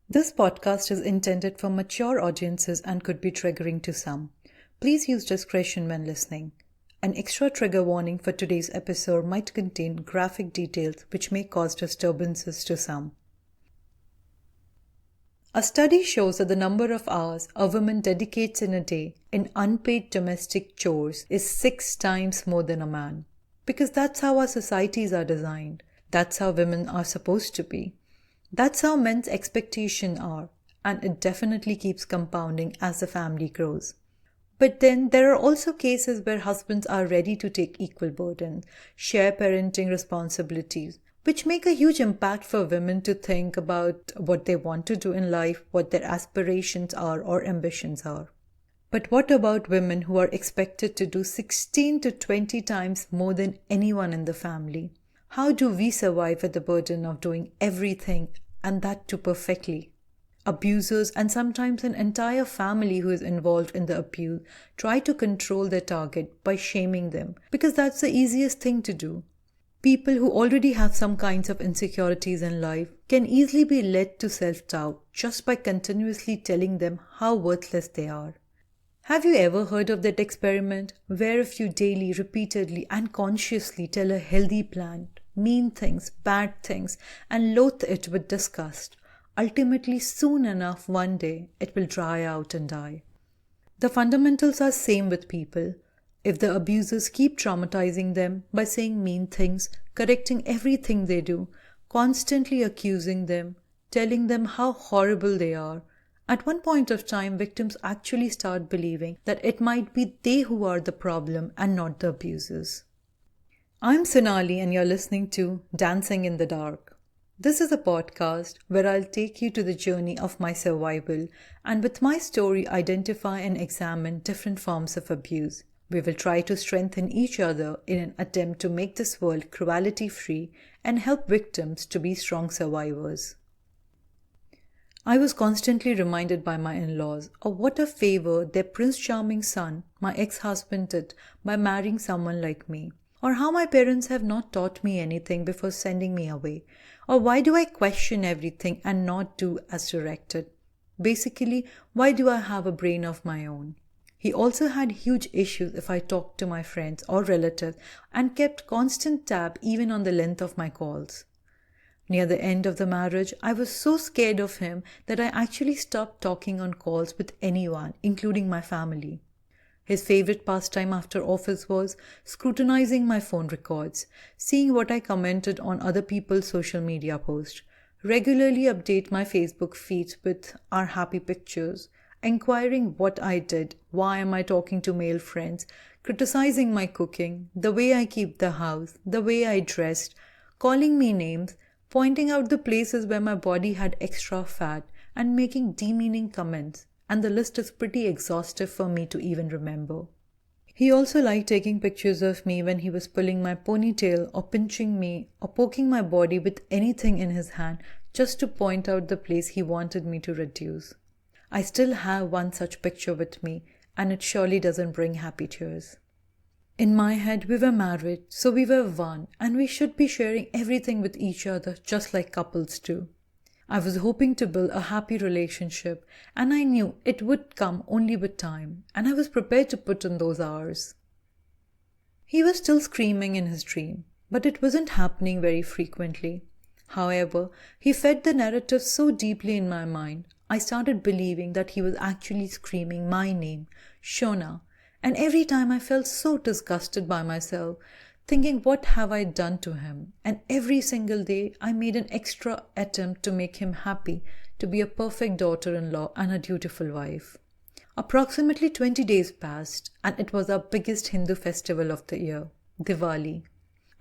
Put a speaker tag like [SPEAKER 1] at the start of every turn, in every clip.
[SPEAKER 1] This podcast is intended for mature audiences and could be triggering to some. Please use discretion when listening. An extra trigger warning for today's episode might contain graphic details which may cause disturbances to some. A study shows that the number of hours a woman dedicates in a day in unpaid domestic chores is 6 times more than a man. Because that's how our societies are designed. That's how women are supposed to be. That's how men's expectations are, and it definitely keeps compounding as the family grows. But then there are also cases where husbands are ready to take equal burdens, share parenting responsibilities, which make a huge impact for women to think about what they want to do in life, what their aspirations are or ambitions are. But what about women who are expected to do 16 to 20 times more than anyone in the family? How do we survive with the burden of doing everything and that too perfectly? Abusers and sometimes an entire family who is involved in the abuse try to control their target by shaming them because that's the easiest thing to do. People who already have some kinds of insecurities in life can easily be led to self-doubt just by continuously telling them how worthless they are. Have you ever heard of that experiment where if you daily, repeatedly and consciously tell a healthy plan, mean things, bad things and loathe it with disgust, ultimately soon enough one day it will dry out and die? The fundamentals are same with people. If the abusers keep traumatizing them by saying mean things, correcting everything they do, constantly accusing them, telling them how horrible they are, at one point of time, victims actually start believing that it might be they who are the problem and not the abusers. I'm Sonali and you're listening to Dancing in the Dark. This is a podcast where I'll take you to the journey of my survival and with my story identify and examine different forms of abuse. We will try to strengthen each other in an attempt to make this world cruelty-free and help victims to be strong survivors. I was constantly reminded by my in-laws of what a favor their Prince Charming son, my ex-husband, did by marrying someone like me, or how my parents have not taught me anything before sending me away, or why do I question everything and not do as directed? Basically, why do I have a brain of my own? He also had huge issues if I talked to my friends or relatives and kept constant tab even on the length of my calls. Near the end of the marriage, I was so scared of him that I actually stopped talking on calls with anyone, including my family. His favorite pastime after office was scrutinizing my phone records, seeing what I commented on other people's social media posts, regularly update my Facebook feed with our happy pictures, inquiring what I did, why am I talking to male friends, criticizing my cooking, the way I keep the house, the way I dressed, calling me names, pointing out the places where my body had extra fat and making demeaning comments, and the list is pretty exhaustive for me to even remember. He also liked taking pictures of me when he was pulling my ponytail or pinching me or poking my body with anything in his hand just to point out the place he wanted me to reduce. I still have one such picture with me, and it surely doesn't bring happy tears. In my head, we were married, so we were one, and we should be sharing everything with each other just like couples do. I was hoping to build a happy relationship, and I knew it would come only with time, and I was prepared to put in those hours. He was still screaming in his dream, but it wasn't happening very frequently. However, he fed the narrative so deeply in my mind, I started believing that he was actually screaming my name, Shona. And every time I felt so disgusted by myself, thinking what have I done to him? And every single day I made an extra attempt to make him happy, to be a perfect daughter-in-law and a dutiful wife. Approximately 20 days passed and it was our biggest Hindu festival of the year, Diwali.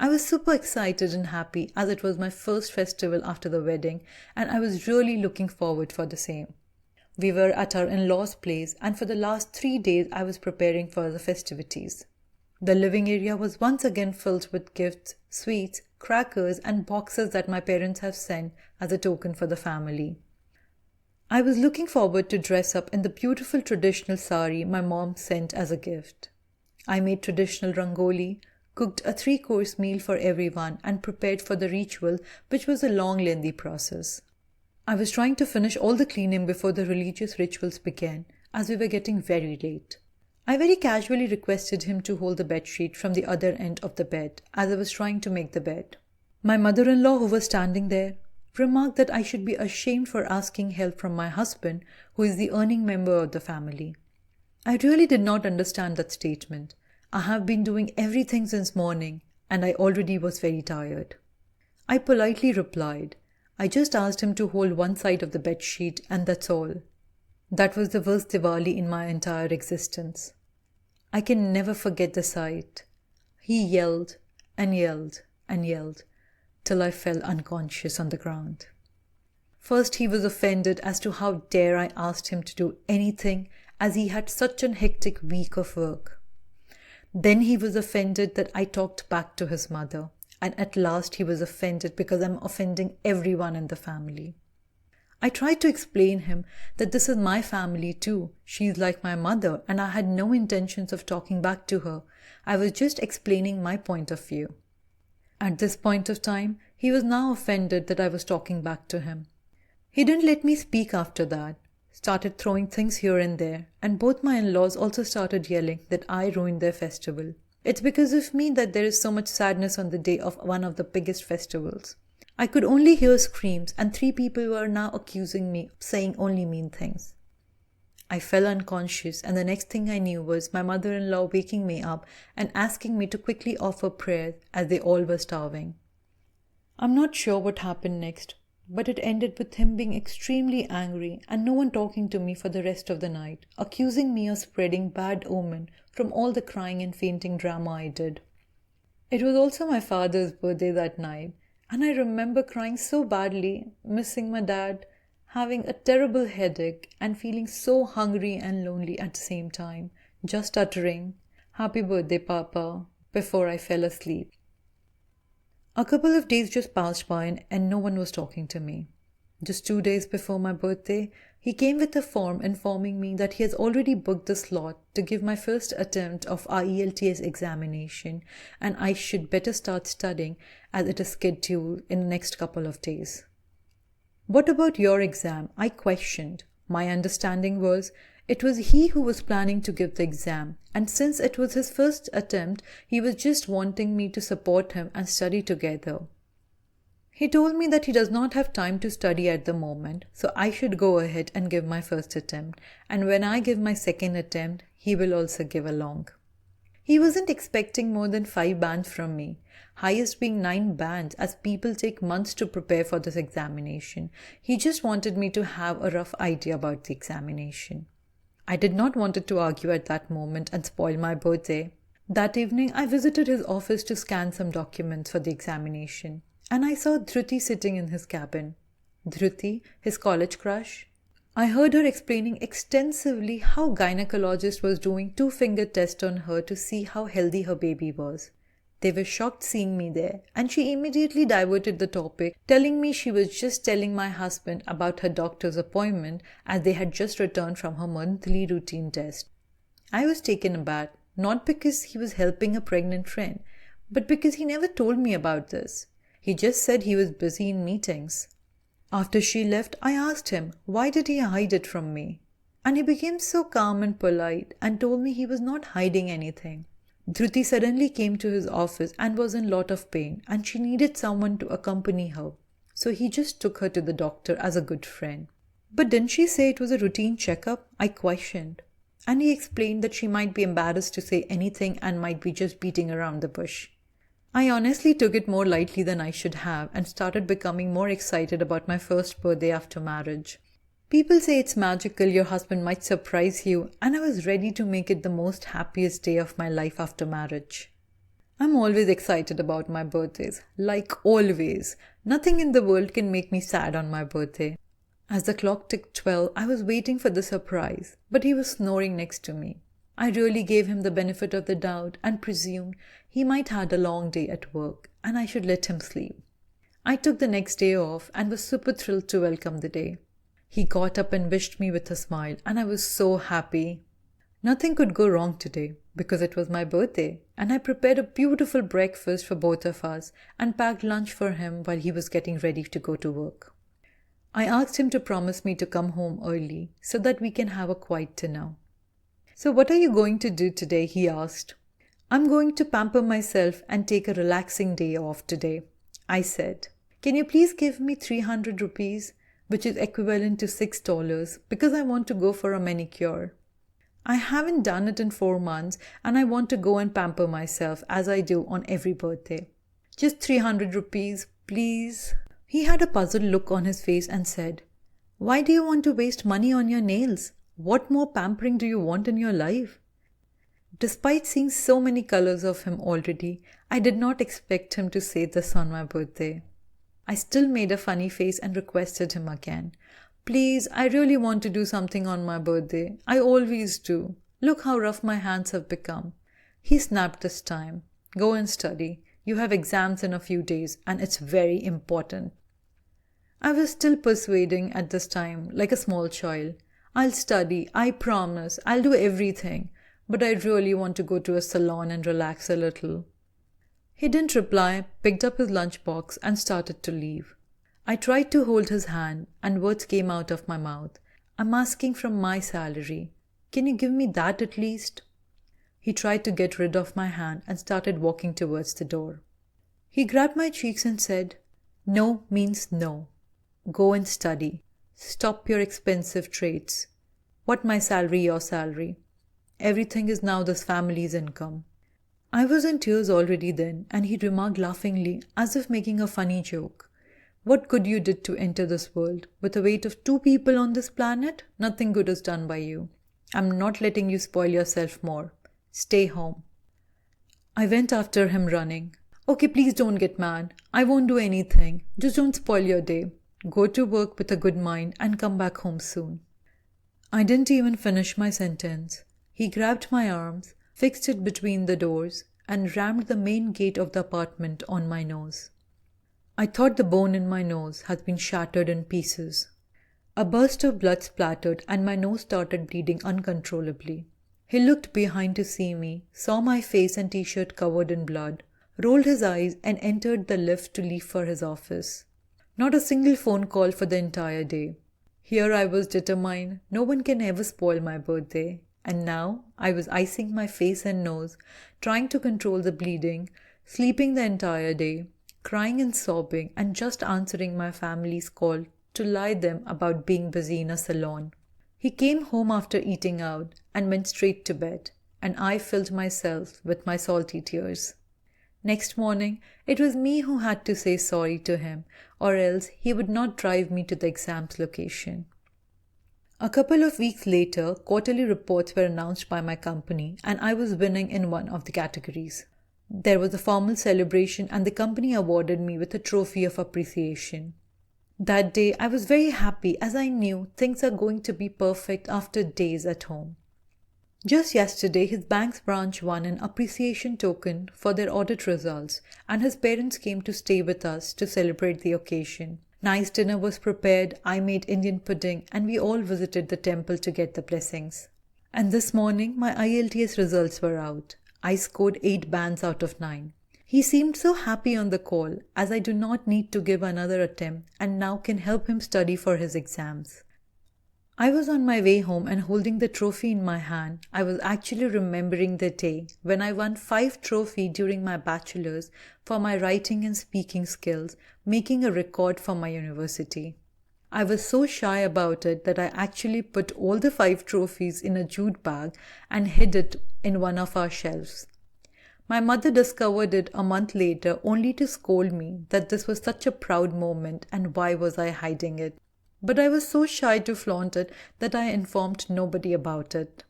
[SPEAKER 1] I was super excited and happy as it was my first festival after the wedding and I was really looking forward for the same. We were at our in-laws' place and for the last 3 days I was preparing for the festivities. The living area was once again filled with gifts, sweets, crackers and boxes that my parents have sent as a token for the family. I was looking forward to dress up in the beautiful traditional sari my mom sent as a gift. I made traditional rangoli, cooked a 3-course meal for everyone and prepared for the ritual, which was a long, lengthy process. I was trying to finish all the cleaning before the religious rituals began, as we were getting very late. I very casually requested him to hold the bedsheet from the other end of the bed as I was trying to make the bed. My mother-in-law, who was standing there, remarked that I should be ashamed for asking help from my husband, who is the earning member of the family. I really did not understand that statement. I have been doing everything since morning, and I already was very tired. I politely replied, I just asked him to hold one side of the bedsheet and that's all. That was the worst Diwali in my entire existence. I can never forget the sight. He yelled and yelled and yelled till I fell unconscious on the ground. First he was offended as to how dare I asked him to do anything as he had such an hectic week of work. Then he was offended that I talked back to his mother, and at last he was offended because I'm offending everyone in the family. I tried to explain him that this is my family too. She is like my mother and I had no intentions of talking back to her. I was just explaining my point of view. At this point of time, he was now offended that I was talking back to him. He didn't let me speak after that, started throwing things here and there, and both my in-laws also started yelling that I ruined their festival. It's because of me that there is so much sadness on the day of one of the biggest festivals. I could only hear screams and 3 people were now accusing me of saying only mean things. I fell unconscious and the next thing I knew was my mother-in-law waking me up and asking me to quickly offer prayer as they all were starving. I'm not sure what happened next, but it ended with him being extremely angry and no one talking to me for the rest of the night, accusing me of spreading bad omen from all the crying and fainting drama I did. It was also my father's birthday that night, and I remember crying so badly, missing my dad, having a terrible headache, and feeling so hungry and lonely at the same time, just uttering, "Happy birthday, Papa," before I fell asleep. A couple of days just passed by and no one was talking to me. Just 2 days before my birthday, he came with a form informing me that he has already booked the slot to give my first attempt of IELTS examination and I should better start studying as it is scheduled in the next couple of days. What about your exam? I questioned. My understanding was it was he who was planning to give the exam, and since it was his first attempt, he was just wanting me to support him and study together. He told me that he does not have time to study at the moment, so I should go ahead and give my first attempt, and when I give my second attempt, he will also give along. He wasn't expecting more than 5 bands from me, highest being 9 bands as people take months to prepare for this examination. He just wanted me to have a rough idea about the examination. I did not want to argue at that moment and spoil my birthday. That evening, I visited his office to scan some documents for the examination, and I saw Dhruti sitting in his cabin. Dhruti, his college crush. I heard her explaining extensively how gynecologist was doing 2-finger test on her to see how healthy her baby was. They were shocked seeing me there, and she immediately diverted the topic, telling me she was just telling my husband about her doctor's appointment as they had just returned from her monthly routine test. I was taken aback, not because he was helping a pregnant friend, but because he never told me about this. He just said he was busy in meetings. After she left, I asked him, why did he hide it from me? And he became so calm and polite and told me he was not hiding anything. Dhruti suddenly came to his office and was in a lot of pain and she needed someone to accompany her. So he just took her to the doctor as a good friend. But didn't she say it was a routine checkup? I questioned. And he explained that she might be embarrassed to say anything and might be just beating around the bush. I honestly took it more lightly than I should have and started becoming more excited about my first birthday after marriage. People say it's magical, your husband might surprise you, and I was ready to make it the most happiest day of my life after marriage. I'm always excited about my birthdays, like always. Nothing in the world can make me sad on my birthday. As the clock ticked 12, I was waiting for the surprise, but he was snoring next to me. I really gave him the benefit of the doubt and presumed he might had a long day at work and I should let him sleep. I took the next day off and was super thrilled to welcome the day. He got up and wished me with a smile and I was so happy. Nothing could go wrong today because it was my birthday and I prepared a beautiful breakfast for both of us and packed lunch for him while he was getting ready to go to work. I asked him to promise me to come home early so that we can have a quiet dinner. "So what are you going to do today?" he asked. "I'm going to pamper myself and take a relaxing day off today," I said. "Can you please give me 300 rupees, which is equivalent to $6, because I want to go for a manicure. I haven't done it in 4 months and I want to go and pamper myself as I do on every birthday. Just 300 rupees, please." He had a puzzled look on his face and said, "Why do you want to waste money on your nails? What more pampering do you want in your life?" Despite seeing so many colors of him already, I did not expect him to say this on my birthday. I still made a funny face and requested him again. "Please, I really want to do something on my birthday. I always do. Look how rough my hands have become." He snapped this time. "Go and study. You have exams in a few days and it's very important." I was still persuading at this time, like a small child. "I'll study, I promise, I'll do everything, but I really want to go to a salon and relax a little." He didn't reply, picked up his lunchbox and started to leave. I tried to hold his hand and words came out of my mouth. "I'm asking from my salary. Can you give me that at least?" He tried to get rid of my hand and started walking towards the door. He grabbed my cheeks and said, "No means no. Go and study. Stop your expensive trades. What my salary, your salary. Everything is now this family's income." I was in tears already then, and he remarked laughingly, as if making a funny joke, "What good you did to enter this world? With a weight of 2 people on this planet, nothing good is done by you. I'm not letting you spoil yourself more. Stay home." I went after him running. "Okay, please don't get mad. I won't do anything. Just don't spoil your day. Go to work with a good mind and come back home soon." I didn't even finish my sentence. He grabbed my arms, fixed it between the doors, and rammed the main gate of the apartment on my nose. I thought the bone in my nose had been shattered in pieces. A burst of blood splattered and my nose started bleeding uncontrollably. He looked behind to see me, saw my face and t-shirt covered in blood, rolled his eyes and entered the lift to leave for his office. Not a single phone call for the entire day. Here I was determined no one can ever spoil my birthday, and now I was icing my face and nose, trying to control the bleeding, sleeping the entire day, crying and sobbing, and just answering my family's call to lie them about being busy in a salon. He came home after eating out and went straight to bed, and I filled myself with my salty tears. Next morning, it was me who had to say sorry to him, or else he would not drive me to the exams location. A couple of weeks later, quarterly reports were announced by my company, and I was winning in one of the categories. There was a formal celebration, and the company awarded me with a trophy of appreciation. That day, I was very happy as I knew things are going to be perfect after days at home. Just yesterday, his bank's branch won an appreciation token for their audit results, and his parents came to stay with us to celebrate the occasion. Nice dinner was prepared, I made Indian pudding, and we all visited the temple to get the blessings. And this morning, my IELTS results were out. I scored 8 bands out of 9. He seemed so happy on the call, as I do not need to give another attempt and now can help him study for his exams. I was on my way home and holding the trophy in my hand, I was actually remembering the day when I won 5 trophies during my bachelor's for my writing and speaking skills, making a record for my university. I was so shy about it that I actually put all the 5 trophies in a jute bag and hid it in one of our shelves. My mother discovered it a month later only to scold me that this was such a proud moment and why was I hiding it. But I was so shy to flaunt it that I informed nobody about it.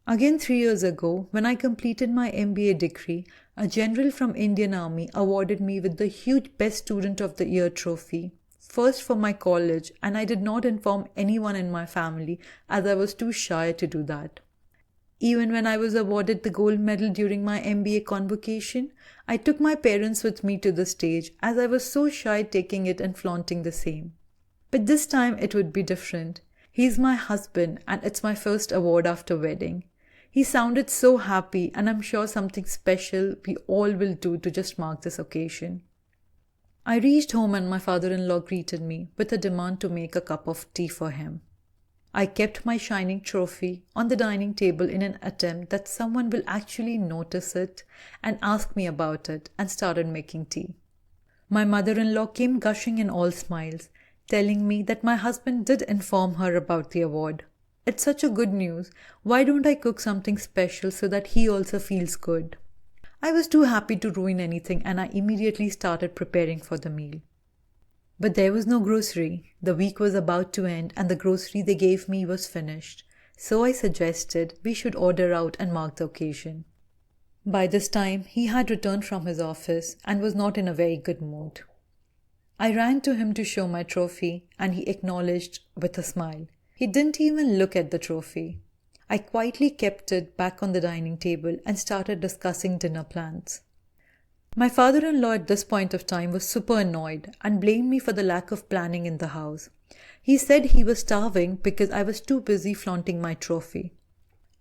[SPEAKER 1] Again 3 years ago, when I completed my MBA degree, a general from Indian Army awarded me with the huge Best Student of the Year trophy, first for my college, and I did not inform anyone in my family as I was too shy to do that. Even when I was awarded the gold medal during my MBA convocation, I took my parents with me to the stage as I was so shy taking it and flaunting the same. But this time it would be different. He's my husband and it's my first award after wedding. He sounded so happy and I'm sure something special we all will do to just mark this occasion. I reached home and my father-in-law greeted me with a demand to make a cup of tea for him. I kept my shining trophy on the dining table in an attempt that someone will actually notice it and ask me about it, and started making tea. My mother-in-law came gushing in all smiles, telling me that my husband did inform her about the award. It's such a good news. Why don't I cook something special so that he also feels good? I was too happy to ruin anything, and I immediately started preparing for the meal. But there was no grocery. The week was about to end and the grocery they gave me was finished. So I suggested we should order out and mark the occasion. By this time, he had returned from his office and was not in a very good mood. I ran to him to show my trophy, and he acknowledged with a smile. He didn't even look at the trophy. I quietly kept it back on the dining table and started discussing dinner plans. My father-in-law at this point of time was super annoyed and blamed me for the lack of planning in the house. He said he was starving because I was too busy flaunting my trophy.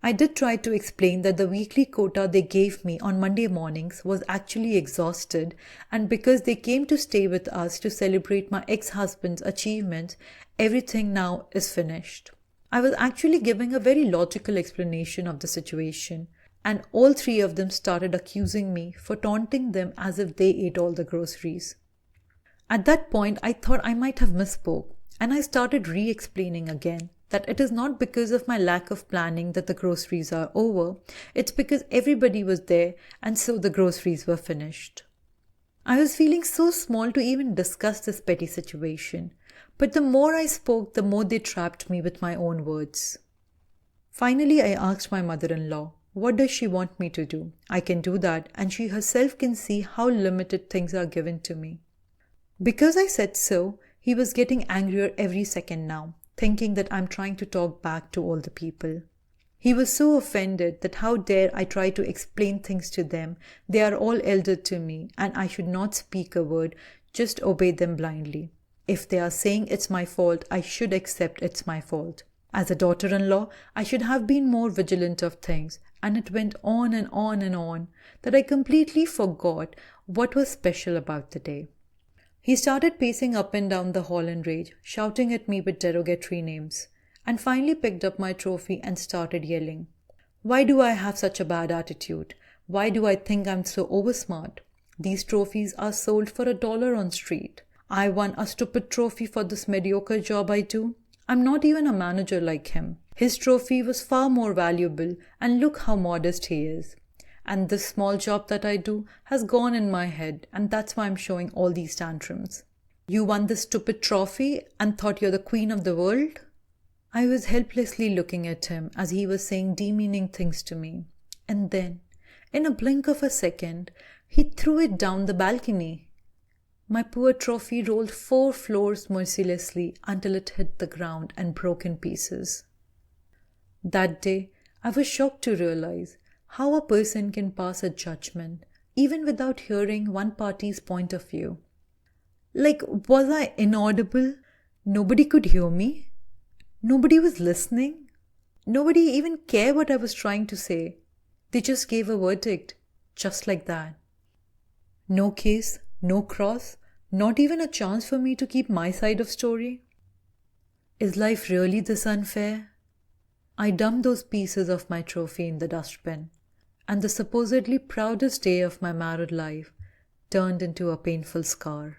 [SPEAKER 1] I did try to explain that the weekly quota they gave me on Monday mornings was actually exhausted, and because they came to stay with us to celebrate my ex-husband's achievements, everything now is finished. I was actually giving a very logical explanation of the situation, and all three of them started accusing me for taunting them as if they ate all the groceries. At that point, I thought I might have misspoke, and I started re-explaining again that it is not because of my lack of planning that the groceries are over, it's because everybody was there and so the groceries were finished. I was feeling so small to even discuss this petty situation, but the more I spoke, the more they trapped me with my own words. Finally, I asked my mother-in-law, what does she want me to do? I can do that, and she herself can see how limited things are given to me. Because I said so, he was getting angrier every second now, thinking that I'm trying to talk back to all the people. He was so offended that how dare I try to explain things to them. They are all elder to me, and I should not speak a word, just obey them blindly. If they are saying it's my fault, I should accept it's my fault. As a daughter-in-law, I should have been more vigilant of things, and it went on and on and on that I completely forgot what was special about the day. He started pacing up and down the hall in rage, shouting at me with derogatory names, and finally picked up my trophy and started yelling. Why do I have such a bad attitude? Why do I think I'm so oversmart? These trophies are sold for $1 on street. I won a stupid trophy for this mediocre job I do. I'm not even a manager like him. His trophy was far more valuable, and look how modest he is. And this small job that I do has gone in my head, and that's why I'm showing all these tantrums. You won this stupid trophy and thought you're the queen of the world? I was helplessly looking at him as he was saying demeaning things to me. And then, in a blink of a second, he threw it down the balcony. My poor trophy rolled 4 floors mercilessly until it hit the ground and broke in pieces. That day, I was shocked to realize how a person can pass a judgment even without hearing one party's point of view. Like, was I inaudible? Nobody could hear me? Nobody was listening? Nobody even cared what I was trying to say. They just gave a verdict, just like that. No case, no cross, not even a chance for me to keep my side of story. Is life really this unfair? I dumped those pieces of my trophy in the dustbin, and the supposedly proudest day of my married life turned into a painful scar.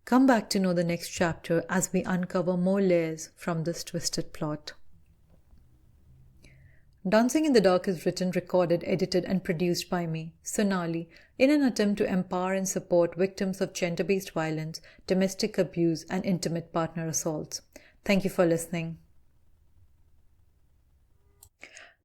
[SPEAKER 1] Come back to know the next chapter as we uncover more layers from this twisted plot. Dancing in the Dark is written, recorded, edited and produced by me, Sonali, in an attempt to empower and support victims of gender-based violence, domestic abuse and intimate partner assaults. Thank you for listening.